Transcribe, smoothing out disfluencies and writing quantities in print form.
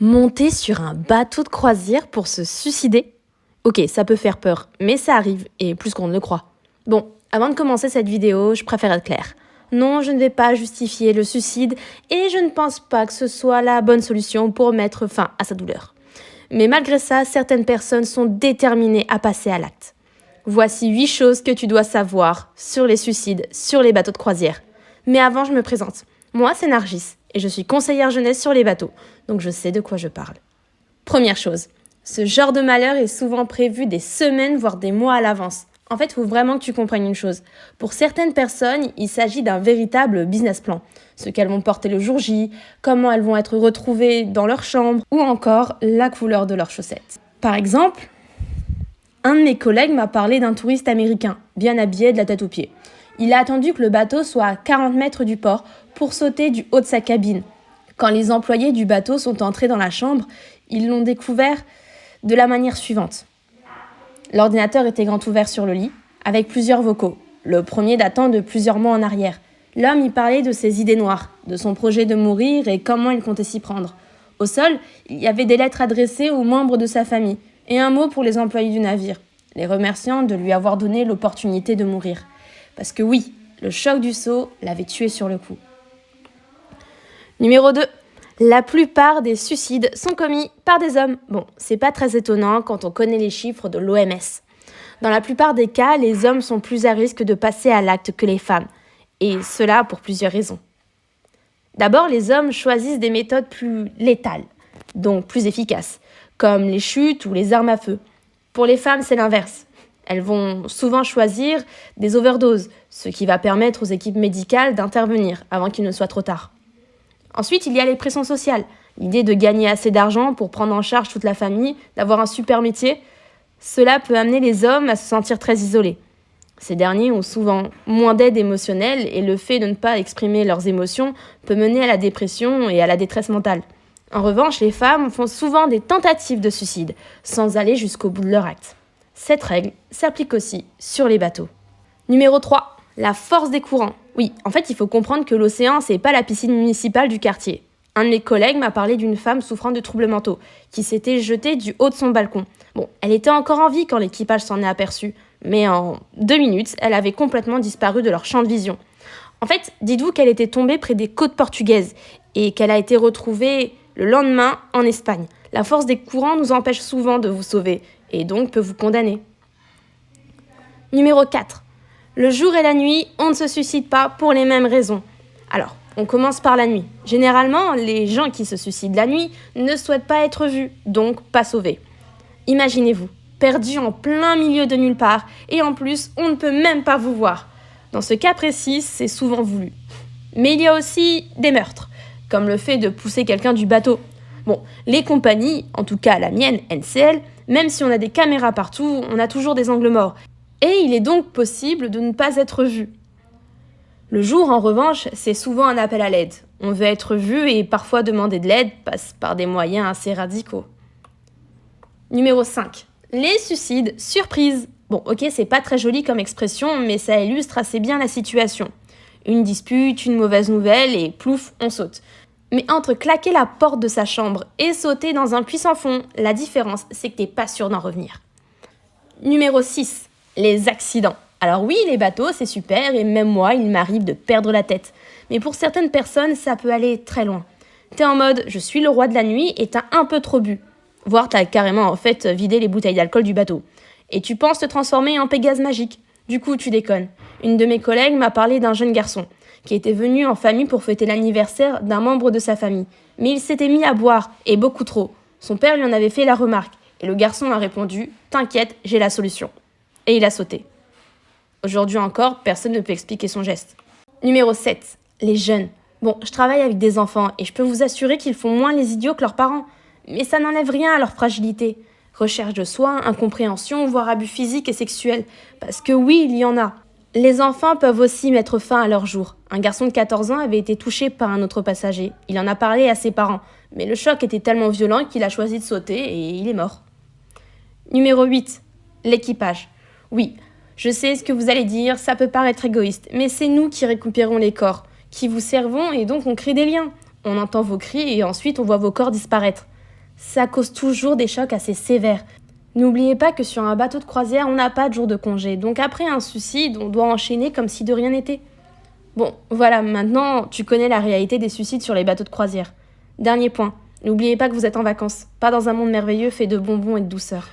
Monter sur un bateau de croisière pour se suicider? Ok, ça peut faire peur, mais ça arrive, et plus qu'on ne le croit. Bon, avant de commencer cette vidéo, je préfère être claire. Non, je ne vais pas justifier le suicide, et je ne pense pas que ce soit la bonne solution pour mettre fin à sa douleur. Mais malgré ça, certaines personnes sont déterminées à passer à l'acte. Voici 8 choses que tu dois savoir sur les suicides, sur les bateaux de croisière. Mais avant, je me présente. Moi, c'est Nargis, et je suis conseillère jeunesse sur les bateaux, donc je sais de quoi je parle. Première chose, ce genre de malheur est souvent prévu des semaines, voire des mois à l'avance. En fait, il faut vraiment que tu comprennes une chose. Pour certaines personnes, il s'agit d'un véritable business plan. Ce qu'elles vont porter le jour J, comment elles vont être retrouvées dans leur chambre, ou encore la couleur de leurs chaussettes. Par exemple, un de mes collègues m'a parlé d'un touriste américain, bien habillé de la tête aux pieds. Il a attendu que le bateau soit à 40 mètres du port pour sauter du haut de sa cabine. Quand les employés du bateau sont entrés dans la chambre, ils l'ont découvert de la manière suivante. L'ordinateur était grand ouvert sur le lit, avec plusieurs vocaux, le premier datant de plusieurs mois en arrière. L'homme y parlait de ses idées noires, de son projet de mourir et comment il comptait s'y prendre. Au sol, il y avait des lettres adressées aux membres de sa famille et un mot pour les employés du navire, les remerciant de lui avoir donné l'opportunité de mourir. Parce que oui, le choc du saut l'avait tué sur le coup. Numéro 2. La plupart des suicides sont commis par des hommes. Bon, c'est pas très étonnant quand on connaît les chiffres de l'OMS. Dans la plupart des cas, les hommes sont plus à risque de passer à l'acte que les femmes. Et cela pour plusieurs raisons. D'abord, les hommes choisissent des méthodes plus létales, donc plus efficaces, comme les chutes ou les armes à feu. Pour les femmes, c'est l'inverse. Elles vont souvent choisir des overdoses, ce qui va permettre aux équipes médicales d'intervenir avant qu'il ne soit trop tard. Ensuite, il y a les pressions sociales. L'idée de gagner assez d'argent pour prendre en charge toute la famille, d'avoir un super métier, cela peut amener les hommes à se sentir très isolés. Ces derniers ont souvent moins d'aide émotionnelle et le fait de ne pas exprimer leurs émotions peut mener à la dépression et à la détresse mentale. En revanche, les femmes font souvent des tentatives de suicide, sans aller jusqu'au bout de leur acte. Cette règle s'applique aussi sur les bateaux. Numéro 3. La force des courants. Oui, en fait, il faut comprendre que l'océan, c'est pas la piscine municipale du quartier. Un de mes collègues m'a parlé d'une femme souffrant de troubles mentaux, qui s'était jetée du haut de son balcon. Bon, elle était encore en vie quand l'équipage s'en est aperçu, mais en 2 minutes, elle avait complètement disparu de leur champ de vision. En fait, dites-vous qu'elle était tombée près des côtes portugaises, et qu'elle a été retrouvée le lendemain en Espagne. La force des courants nous empêche souvent de vous sauver, et donc peut vous condamner. Numéro 4. Le jour et la nuit, on ne se suicide pas pour les mêmes raisons. Alors, on commence par la nuit. Généralement, les gens qui se suicident la nuit ne souhaitent pas être vus, donc pas sauvés. Imaginez-vous, perdu en plein milieu de nulle part, et en plus, on ne peut même pas vous voir. Dans ce cas précis, c'est souvent voulu. Mais il y a aussi des meurtres, comme le fait de pousser quelqu'un du bateau. Bon, les compagnies, en tout cas la mienne, NCL, même si on a des caméras partout, on a toujours des angles morts. Et il est donc possible de ne pas être vu. Le jour, en revanche, c'est souvent un appel à l'aide. On veut être vu et parfois demander de l'aide passe par des moyens assez radicaux. Numéro 5. Les suicides surprises. Bon, ok, c'est pas très joli comme expression, mais ça illustre assez bien la situation. Une dispute, une mauvaise nouvelle et plouf, on saute. Mais entre claquer la porte de sa chambre et sauter dans un puits sans fond, la différence, c'est que t'es pas sûr d'en revenir. Numéro 6. Les accidents. Alors oui, les bateaux, c'est super, et même moi, il m'arrive de perdre la tête. Mais pour certaines personnes, ça peut aller très loin. T'es en mode, je suis le roi de la nuit, et t'as un peu trop bu. Voire t'as carrément, en fait, vidé les bouteilles d'alcool du bateau. Et tu penses te transformer en Pégase magique. Du coup, tu déconnes. Une de mes collègues m'a parlé d'un jeune garçon, qui était venu en famille pour fêter l'anniversaire d'un membre de sa famille. Mais il s'était mis à boire, et beaucoup trop. Son père lui en avait fait la remarque, et le garçon a répondu « T'inquiète, j'ai la solution ». Et il a sauté. Aujourd'hui encore, personne ne peut expliquer son geste. Numéro 7. Les jeunes. Bon, je travaille avec des enfants et je peux vous assurer qu'ils font moins les idiots que leurs parents. Mais ça n'enlève rien à leur fragilité. Recherche de soi, incompréhension, voire abus physiques et sexuels. Parce que oui, il y en a. Les enfants peuvent aussi mettre fin à leur jour. Un garçon de 14 ans avait été touché par un autre passager. Il en a parlé à ses parents. Mais le choc était tellement violent qu'il a choisi de sauter et il est mort. Numéro 8. L'équipage. Oui, je sais ce que vous allez dire, ça peut paraître égoïste, mais c'est nous qui récupérons les corps, qui vous servons et donc on crée des liens. On entend vos cris et ensuite on voit vos corps disparaître. Ça cause toujours des chocs assez sévères. N'oubliez pas que sur un bateau de croisière, on n'a pas de jour de congé, donc après un suicide, on doit enchaîner comme si de rien n'était. Bon, voilà, maintenant tu connais la réalité des suicides sur les bateaux de croisière. Dernier point, n'oubliez pas que vous êtes en vacances, pas dans un monde merveilleux fait de bonbons et de douceur.